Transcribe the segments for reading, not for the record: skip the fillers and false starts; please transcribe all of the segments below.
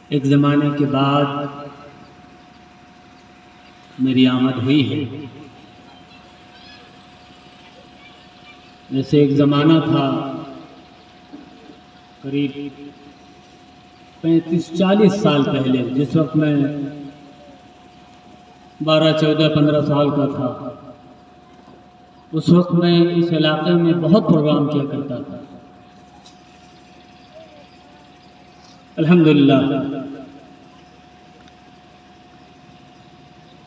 ایک زمانے کے بعد میری آمد ہوئی ہے۔ جیسے ایک زمانہ تھا قریب 35-40 سال پہلے، جس وقت میں 12, 14, 15 سال کا تھا۔ اس وقت میں اس علاقے میں بہت پروگرام کیا کرتا تھا۔ الحمدللہ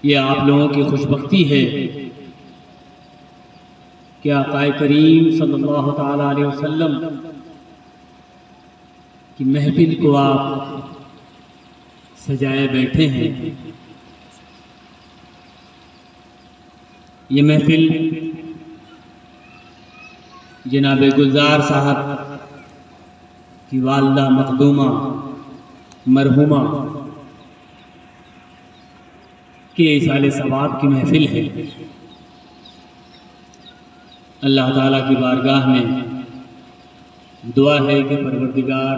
یہ آپ لوگوں کی خوش بختی ہے کہ آقا کریم صلی اللہ تعالی علیہ وسلم کی محفل کو آپ سجائے بیٹھے ہیں۔ یہ محفل جناب گلزار صاحب کی والدہ مخدومہ مرحومہ کے ایصال ثواب کی محفل ہے۔ اللہ تعالیٰ کی بارگاہ میں دعا ہے کہ پروردگار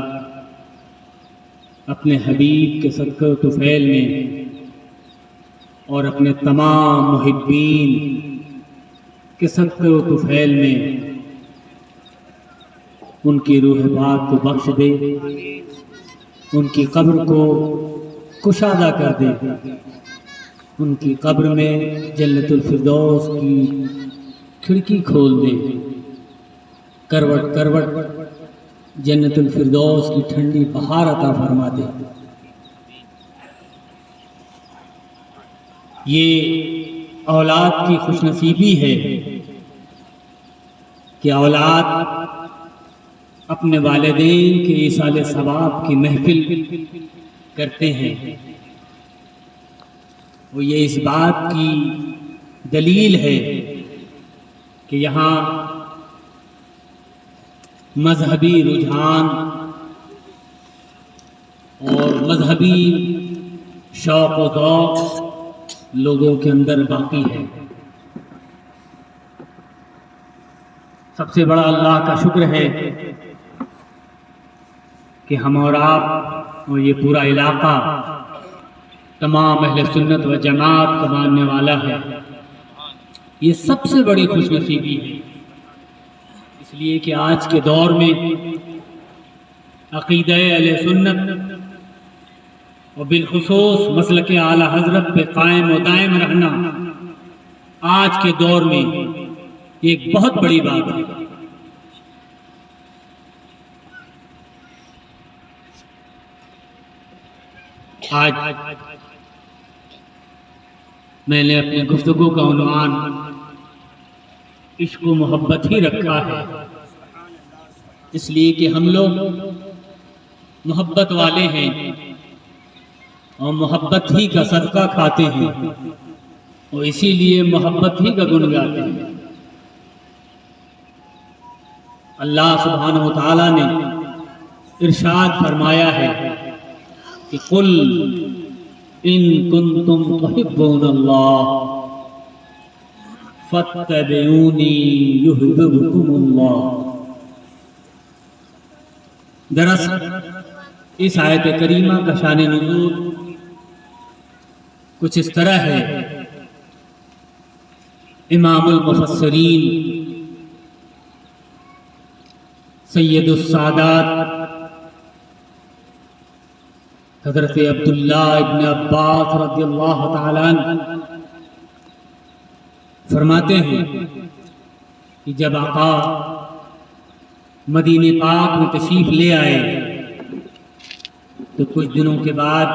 اپنے حبیب کے صدقہ و طفیل میں اور اپنے تمام محبین کے صدقہ و طفیل میں ان کی روح پاک کو بخش دے، ان کی قبر کو کشادہ کر دے، ان کی قبر میں جنت الفردوس کی کھڑکی کھول دے، کروٹ کروٹ جنت الفردوس کی ٹھنڈی بہار عطا فرما دے۔ یہ اولاد کی خوش نصیبی ہے کہ اولاد اپنے والدین کے ایصال ثواب کی محفل کرتے ہیں۔ وہ یہ اس بات کی دلیل ہے کہ یہاں مذہبی رجحان اور مذہبی شوق و ذوق لوگوں کے اندر باقی ہے۔ سب سے بڑا اللہ کا شکر ہے کہ ہم اور آپ اور یہ پورا علاقہ تمام اہل سنت و جماعت کا ماننے والا ہے۔ یہ سب سے بڑی خوش نصیبی ہے، اس لیے کہ آج کے دور میں عقیدہ اہل سنت اور بالخصوص مسلک اعلی حضرت پہ قائم و دائم رہنا آج کے دور میں ایک بہت بڑی بات ہے۔ آج میں نے اپنے گفتگو کا عنوان عشق و محبت ہی رکھا ہے، اس لیے کہ ہم لوگ محبت والے ہیں اور محبت ہی کا صدقہ کھاتے ہیں اور اسی لیے محبت ہی کا گن گاتے ہیں۔ اللہ سبحانہ و تعالیٰ نے ارشاد فرمایا ہے کہ قل ان کنتم تحبون اللہ فاتبعونی یحببکم اللہ۔ دراصل اس آیت کریمہ کا شان نزول کچھ اس طرح ہے۔ امام المفسرین سید السادات حضرت عبداللہ ابن عباس رضی اللہ تعالیٰ عنہ فرماتے ہیں کہ جب آقا مدینہ پاک میں تشریف لے آئے تو کچھ دنوں کے بعد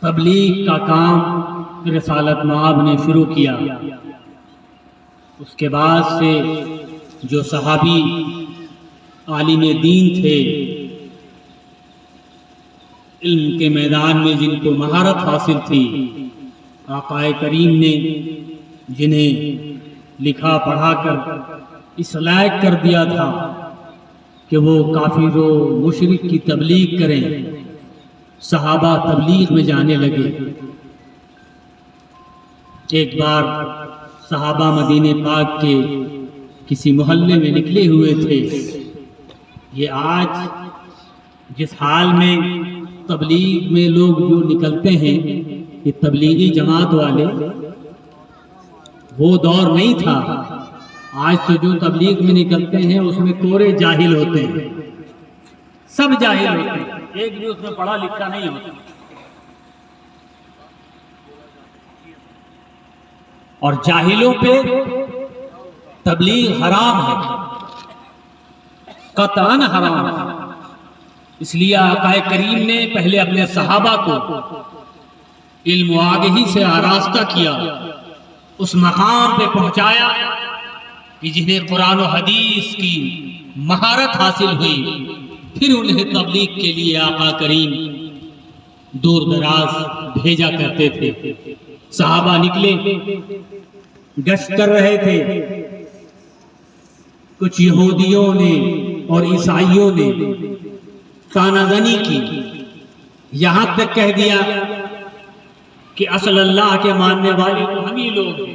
تبلیغ کا کام رسالت مآب نے شروع کیا۔ اس کے بعد سے جو صحابی عالم دین تھے، علم کے میدان میں جن کو مہارت حاصل تھی، آقا کریم نے جنہیں لکھا پڑھا کر اس لائق کر دیا تھا کہ وہ کافر و مشرک کی تبلیغ کریں۔ صحابہ تبلیغ میں جانے لگے۔ ایک بار صحابہ مدینہ پاک کے کسی محلے میں نکلے ہوئے تھے۔ یہ آج جس حال میں تبلیغ میں لوگ جو نکلتے ہیں کہ تبلیغی جماعت والے، وہ دور نہیں تھا۔ آج تو جو تبلیغ میں نکلتے ہیں اس میں کورے جاہل ہوتے ہیں، سب جاہل ہوتے ہیں، ایک بھی اس میں پڑھا لکھا نہیں ہوتا، اور جاہلوں پہ تبلیغ حرام ہے، قطعاً حرام ہے۔ اس لیے آقا کریم نے پہلے اپنے صحابہ کو علم و آگہی سے آراستہ کیا، اس مقام پہ پہنچایا کہ جنہیں قرآن و حدیث کی مہارت حاصل ہوئی، پھر انہیں تبلیغ کے لیے آقا کریم دور دراز بھیجا کرتے تھے۔ صحابہ نکلے، گشت کر رہے تھے، کچھ یہودیوں نے اور عیسائیوں نے تانا زنی کی، یہاں تک کہہ دیا کہ اصل اللہ کے ماننے والے تو ہم ہی لوگ ہیں،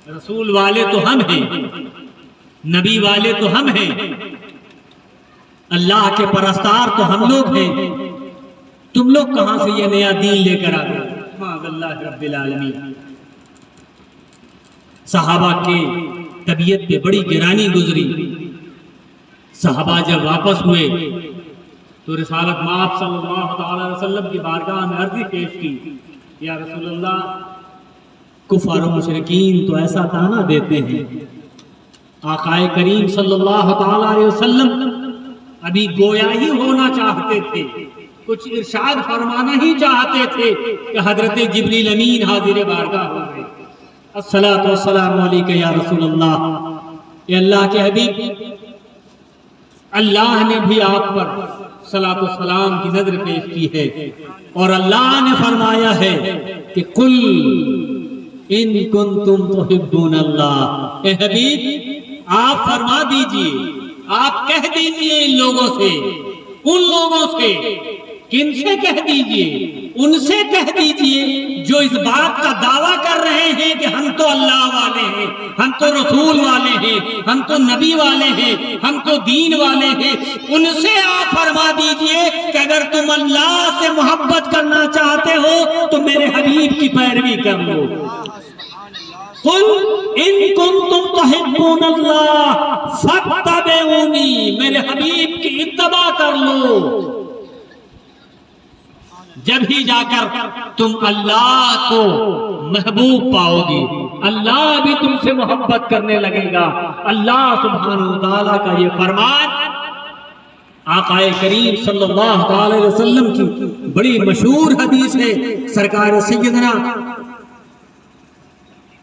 رسول والے تو ہم ہیں، نبی والے تو ہم ہیں، اللہ کے پرستار تو ہم لوگ ہیں، تم لوگ کہاں سے یہ نیا دین لے کر آ گئے؟ معاذ اللہ رب العالمین۔ صحابہ کے طبیعت پہ بڑی گرانی گزری۔ صحابہ جب واپس ہوئے تو رسالت مآب صلی اللہ تعالی علیہ وسلم کی بارگاہ میں عرضی پیش کی، یا رسول اللہ، کفار و مشرکین تو ایسا تانا دیتے ہیں، آقا کریم صلی اللہ تعالی علیہ وسلم ابھی گویا ہی ہونا چاہتے تھے، کچھ ارشاد فرمانا ہی چاہتے تھے کہ حضرت جبریل امین حاضر بارگاہ ہو گئے۔ الصلاۃ والسلام علیک یا رسول اللہ، اے اللہ کے حبیب، اللہ نے بھی آپ پر صلاۃ والسلام کی نظر پیش کی ہے، اور اللہ نے فرمایا ہے کہ قل ان کنتم تحبون اللہ، اے حبیب آپ فرما دیجئے، آپ کہہ دیجئے ان لوگوں سے، ان لوگوں سے، کن سے کہہ دیجئے؟ ان سے کہہ دیجئے جو اس بات کا دعویٰ کر رہے ہیں کہ ہم تو اللہ والے ہیں، ہم تو رسول والے ہیں، ہم تو نبی والے ہیں، ہم تو دین والے ہیں، ان سے آپ فرما دیجئے کہ اگر تم اللہ سے محبت کرنا چاہتے ہو تو میرے حبیب کی پیروی کر لو۔ قل ان کنتم تحبون اللہ فاتبعونی، میرے حبیب کی اتباع کر لو، جب ہی جا کر تم اللہ کو محبوب پاؤ گی، اللہ بھی تم سے محبت کرنے لگے گا۔ اللہ سبحانہ وتعالیٰ کا یہ فرمان آقا کریم صلی اللہ تعالی علیہ وسلم کی بڑی مشہور حدیث ہے۔ سرکار سیدنا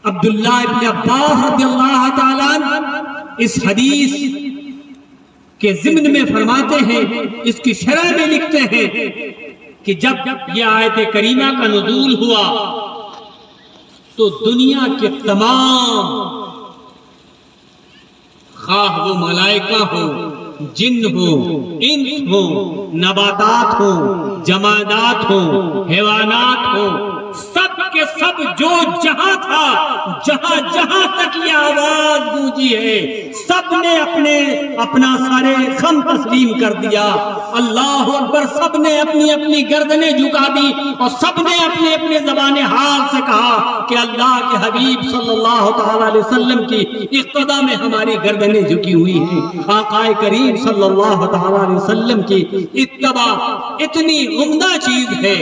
عبداللہ ابن عباس رضی اللہ تعالیٰ عنہ اس حدیث کے ضمن میں فرماتے ہیں، اس کی شرح میں لکھتے ہیں کہ جب یہ آیت کریمہ کا نزول ہوا تو دنیا کے تمام، خواہ وہ ملائکہ ہو، جن ہو، انس ہو، نباتات ہو، جمادات ہو، حیوانات ہو، سب کے سب جو جہاں تھا، جہاں جہاں تک یہ آواز گونجی ہے، سب نے اپنا سارے خم تسلیم کر دیا، اللہ اکبر، سب نے اپنی اپنی گردنیں جھکا دی، اور سب نے اپنے اپنے زبان حال سے کہا کہ اللہ کے حبیب صلی اللہ تعالی علیہ وسلم کی اقتدا میں ہماری گردنیں جھکی ہوئی ہیں۔ آقا کریم صلی اللہ تعالی علیہ وسلم کی اتباع اتنی عمدہ چیز ہے،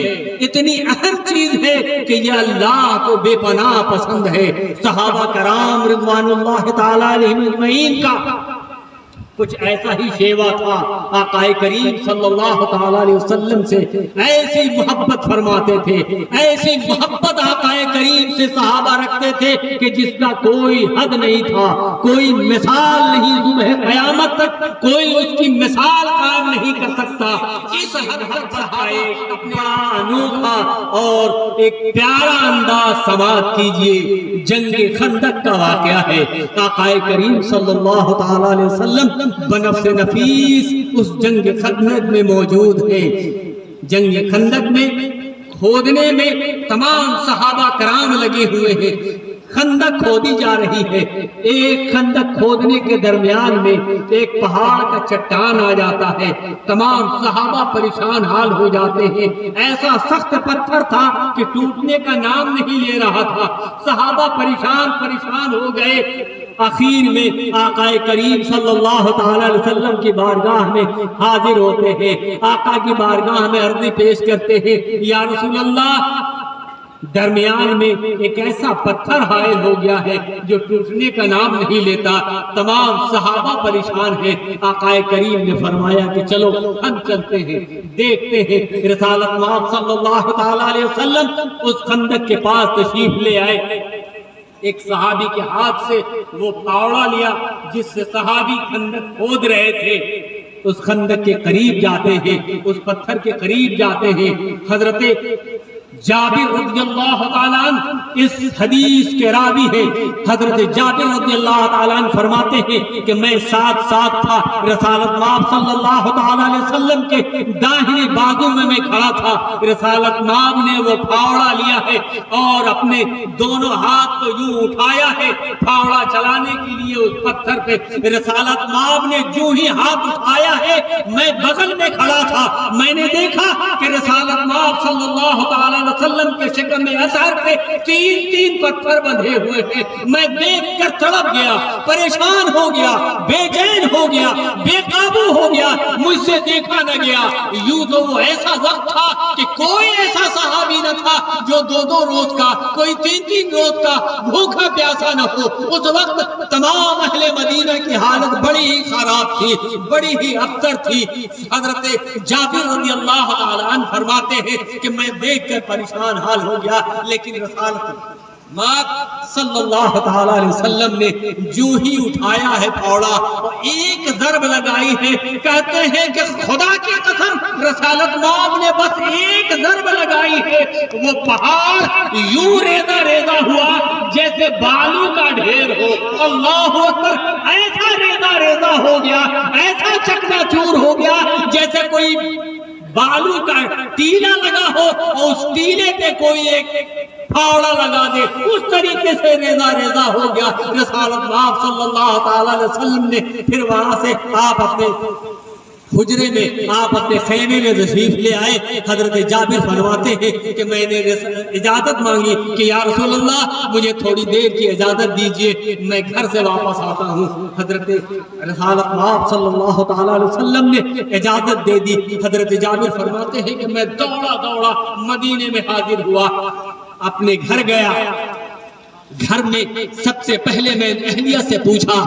اتنی اہم چیز ہے کہ یہ اللہ کو بے پناہ پسند ہے۔ صحابہ کرام رضوان اللہ تعالی علیہم اجمعین کا کچھ ایسا ہی شیوا تھا، آقا کریم صلی اللہ تعالی علیہ وسلم سے ایسی محبت فرماتے تھے، ایسی محبت آقا کریم سے صحابہ رکھتے تھے کہ جس کا کوئی حد نہیں تھا، کوئی مثال نہیں، صبح قیامت تک کوئی اس کی مثال قائم نہیں کر سکتا۔ اس حد تک صحابہ اپنا انوکھا اور ایک پیارا انداز سماعت کیجئے۔ جنگ خندق کا واقعہ ہے، آقا کریم صلی اللہ تعالی علیہ وسلم بنفس نفیس اس جنگ خندق میں موجود ہیں۔ جنگ خندق میں کھودنے میں تمام صحابہ کرام لگے ہوئے ہیں، خندق کھودی جا رہی ہے، ایک خندق کھودنے کے درمیان میں ایک پہاڑ کا چٹان آ جاتا ہے، تمام صحابہ پریشان حال ہو جاتے ہیں، ایسا سخت پتھر تھا کہ ٹوٹنے کا نام نہیں لے رہا تھا، صحابہ پریشان ہو گئے۔ آخر میں آقا کریم صلی اللہ تعالی علیہ وسلم کی بارگاہ میں حاضر ہوتے ہیں، آقا کی بارگاہ میں عرضی پیش کرتے ہیں، یا رسول اللہ درمیان میں ایک ایسا پتھر حائل ہو گیا ہے جو ٹوٹنے کا نام نہیں لیتا، تمام صحابہ پریشان ہیں۔ آقا کریم نے فرمایا کہ چلو ہم چلتے ہیں، دیکھتے ہیں۔ رسالت مآب صلی اللہ تعالی علیہ وسلم اس خندق کے پاس تشریف لے آئے، ایک صحابی کے ہاتھ سے وہ پھاوڑا لیا جس سے صحابی خندق کھود رہے تھے، اس خندق کے قریب جاتے ہیں، اس پتھر کے قریب جاتے ہیں۔ حضرت جابر رضی اللہ تعالیٰ عنہ اس حدیث کے راوی ہیں، حضرت جابر رضی اللہ تعالیٰ عنہ فرماتے ہیں کہ میں ساتھ تھا، رسالت مآب صلی اللہ تعالیٰ علیہ وسلم کے داہنے بازو میں کھڑا تھا، رسالت مآب نے وہ پھاوڑا لیا ہے اور اپنے دونوں ہاتھ کو یوں اٹھایا ہے پھاوڑا چلانے کے لیے اس پتھر پہ۔ رسالت مآب نے جو ہی ہاتھ اٹھایا ہے میں بغل میں کھڑا تھا، میں نے دیکھا کہ رسالت مآب صلی اللہ تعالیٰ وسلم کے شکم میں اثر پہ تین پتھر بندھے ہوئے ہیں۔ میں دیکھ کر تڑپ گیا، پریشان ہو گیا، بے چین ہو گیا، بے قابو ہو گیا، مجھ سے دیکھا نہ گیا۔ یوں تو وہ ایسا وقت تھا کہ کوئی ایسا صحابی نہ تھا جو دو روز کا، کوئی تین روز کا بھوکا پیاسا نہ ہو۔ اس وقت تمام اہل مدینہ کی حالت بڑی ہی خراب تھی، بڑی ہی ابتر تھی۔ حضرت جابر رضی اللہ تعالیٰ عنہ فرماتے ہیں کہ میں دیکھ کر پریشان حال ہو گیا، لیکن رسالت مآب صلی اللہ تعالیٰ علیہ وسلم نے جو ہی اٹھایا ہے پھاوڑا اور ایک ضرب لگائی ہے، کہتے ہیں کہ خدا کی قسم رسالت مآب نے بس ایک ضرب لگائی ہے، وہ پہاڑ یوں ریزہ ہوا جیسے بالوں کا ڈھیر ہو۔ اللہ اکبر! ایسا ریزہ ہو گیا، ایسا چکنا چور ہو گیا جیسے کوئی بالو کا ٹیلا لگا ہو اور اس ٹیلے پہ کوئی ایک پھاوڑا لگا دے، اس طریقے سے ریزہ ہو گیا۔ رسالت مآب صلی اللہ تعالی علیہ وسلم نے پھر وہاں سے آپ اپنے حجرے میں، آپ اپنے خیمے میں تشریف لے آئے۔ حضرت جابر فرماتے ہیں کہ میں نے اجازت مانگی کہ یا رسول اللہ مجھے تھوڑی دیر کی اجازت دیجئے، میں گھر سے واپس آتا ہوں۔ حضرت رسالت مآب صلی اللہ تعالیٰ علیہ وسلم نے اجازت دے دی۔ حضرت جابر فرماتے ہیں کہ میں دوڑا مدینے میں حاضر ہوا، اپنے گھر گیا۔ گھر میں سب سے پہلے میں اہلیہ سے پوچھا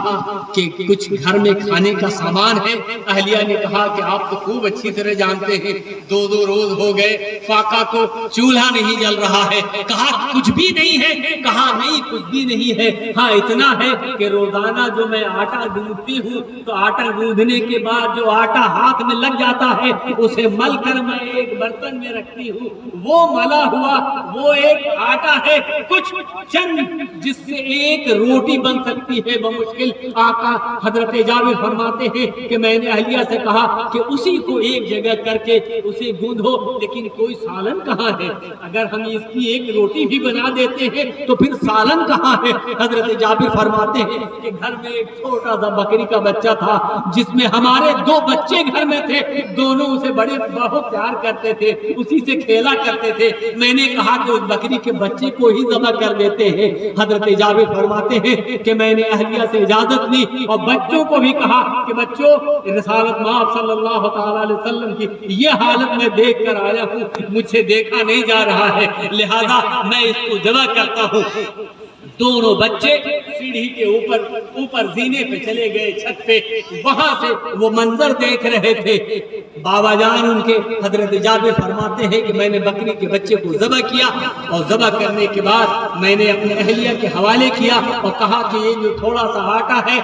کہ کچھ گھر میں کھانے کا سامان ہے؟ اہلیہ نے کہا کہ آپ تو خوب اچھی طرح جانتے ہیں 2 روز ہو گئے فاقہ کو چولہا نہیں جل رہا ہے۔ کہا کچھ بھی نہیں ہے؟ کہا نہیں کچھ بھی نہیں ہے، ہاں اتنا ہے کہ روزانہ جو میں آٹا گوندھتی ہوں تو آٹا گوندھنے کے بعد جو آٹا ہاتھ میں لگ جاتا ہے اسے مل کر میں ایک برتن میں رکھتی ہوں، وہ ملا ہوا وہ ایک آٹا ہے، کچھ چند جس سے ایک روٹی بن سکتی ہے بمشکل۔ آقا حضرت جابر فرماتے ہیں کہ میں نے اہلیہ سے کہا کہ اسی کو ایک جگہ کر کے اسے گوندھو، لیکن کوئی سالن کہاں ہے؟ اگر ہم اس کی ایک روٹی بھی بنا دیتے ہیں تو پھر سالن کہاں ہے؟ حضرت جابر فرماتے ہیں کہ گھر میں ایک چھوٹا سا بکری کا بچہ تھا جس میں ہمارے 2 بچے گھر میں تھے، دونوں اسے بڑے بہت پیار کرتے تھے، اسی سے کھیلا کرتے تھے۔ میں نے کہا کہ اس بکری کے بچے کو ہی ذبح کر دیتے ہیں۔ حضرت جابر فرماتے ہیں کہ میں نے اہلیہ سے اجازت لی اور بچوں کو بھی کہا کہ بچوں رسالت مآب صلی اللہ تعالی علیہ وسلم کی یہ حالت میں دیکھ کر آیا ہوں، مجھ سے دیکھا نہیں جا رہا ہے، لہذا میں اس کو ذبح کرتا ہوں۔ دونوں بچے سیڑھی کے اوپر زینے پہ چلے گئے، چھت پہ، وہاں سے وہ منظر دیکھ رہے تھے۔ بابا جان ان کے حضرت جابر فرماتے ہیں کہ میں نے بکری کے بچے کو ذبح کیا اور ذبح کرنے کے بعد میں نے اپنے اہلیہ کے حوالے کیا اور کہا کہ یہ جو تھوڑا سا آٹا ہے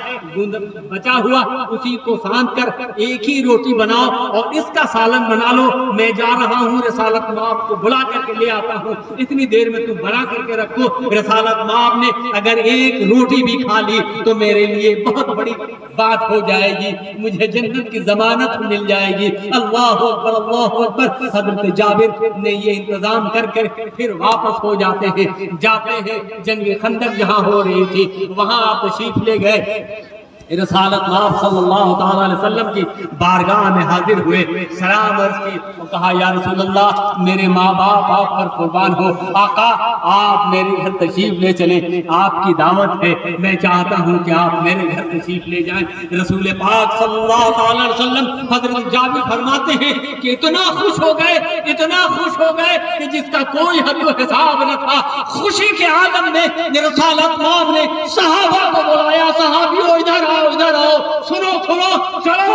بچا ہوا اسی کو ساندھ کر ایک ہی روٹی بناؤ اور اس کا سالن بنا لو، میں جا رہا ہوں رسالت مآب کو بلا کر کے لے آتا ہوں، اتنی دیر میں تم بنا کر کے رکھو۔ رسالت مآب نے اگر ایک روٹی بھی کھا لی تو میرے لیے بہت بڑی بات ہو جائے گی، مجھے جنت کی ضمانت مل جائے گی۔ اللہ اکبر اللہ اکبر۔ حضرت جابر نے یہ انتظام کر کر پھر واپس ہو جاتے ہیں جنگ خندق جہاں ہو رہی تھی وہاں آپ تشریف لے گئے، رسالت مآب صلی اللہ تعالی علیہ وسلم کی بارگاہ میں حاضر ہوئے، سلام عرض کی اور کہا یا رسول اللہ میرے ماں باپ آپ پر قربان ہو، آقا آپ میرے گھر تشریف لے چلیں، آپ کی دعوت ہے، میں چاہتا ہوں کہ آپ میرے گھر تشریف لے جائیں۔ رسول پاک صلی اللہ تعالی علیہ وسلم حضرت جابر فرماتے ہیں کہ اتنا خوش ہو گئے کہ جس کا کوئی حد و حساب نہ تھا۔ خوشی کے عالم میں رسالت مآب نے صحابہ کو بلایا، صحابیوں ادھر آؤ، سنو چلو،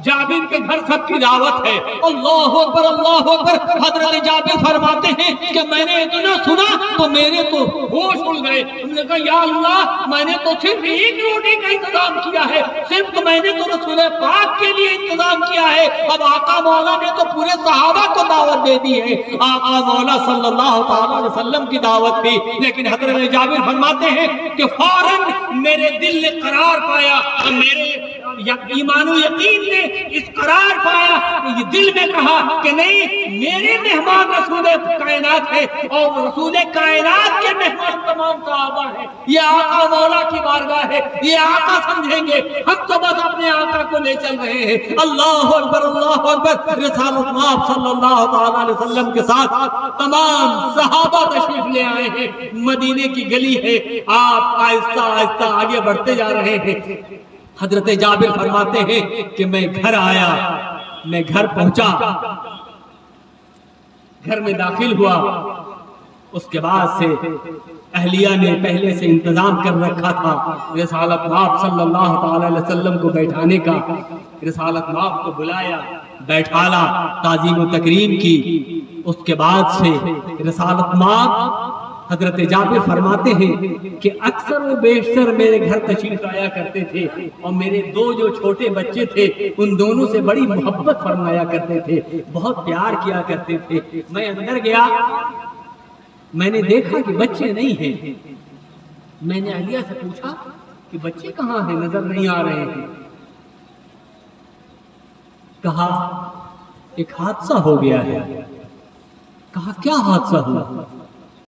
جابر کے گھر سب کی دعوت ہے۔ اللہ اکبر اللہ اکبر۔ حضرت جابر فرماتے ہیں کہ میں نے اتنا سنا تو میرے تو ہوش اڑ گئے، ہم نے کہا یا اللہ میں نے تو صرف ایک روٹی کا انتظام کیا ہے، صرف میں نے تو رسول پاک کے لیے انتظام کیا ہے، اب آقا مولا نے تو پورے صحابہ کو دعوت دے دی ہے، آقا مولا صلی اللہ تعالی علیہ وسلم کی دعوت تھی۔ لیکن حضرت جابر فرماتے ہیں کہ فوراً میرے دل نے قرار پایا، میرے ایمان و یقین نے اس قرار پایا، یہ دل میں کہا کہ نہیں، میرے مہمان رسول کائنات ہے اور رسول کائنات کے مہمان تمام صحابہ ہیں، یہ آقا مولا کی بارگاہ ہے، یہ آقا سمجھیں گے، ہم تو بس اپنے آقا کو لے چل رہے ہیں۔ اللہ اکبر اللہ اکبر۔ رسالت مآب صلی اللہ تعالی علیہ وسلم کے ساتھ تمام صحابہ تشریف لے آئے ہیں، مدینے کی گلی ہے، آپ آہستہ آہستہ آگے بڑھتے جا رہے ہیں۔ حضرت جابر فرماتے ہیں کہ میں گھر آیا، میں گھر پہنچا، گھر میں داخل ہوا، اس کے بعد سے اہلیہ نے پہلے سے انتظام کر رکھا تھا رسالت مآب صلی اللہ تعالی علیہ وسلم کو بیٹھانے کا۔ رسالت مآب کو بلایا، بیٹھالا، تعظیم و تکریم کی۔ اس کے بعد سے رسالت مآب حضرت جابر فرماتے ہیں کہ اکثر و بیشتر میرے گھر تشریف آیا کرتے تھے اور میرے دو جو چھوٹے بچے تھے ان دونوں سے بڑی محبت فرمایا کرتے تھے، بہت پیار کیا کرتے تھے۔ میں اندر گیا، میں نے دیکھا کہ بچے نہیں ہیں، میں نے اہلیہ سے پوچھا کہ بچے کہاں ہیں، نظر نہیں آ رہے ہیں۔ کہا ایک حادثہ ہو گیا ہے۔ کہا کیا حادثہ ہوا؟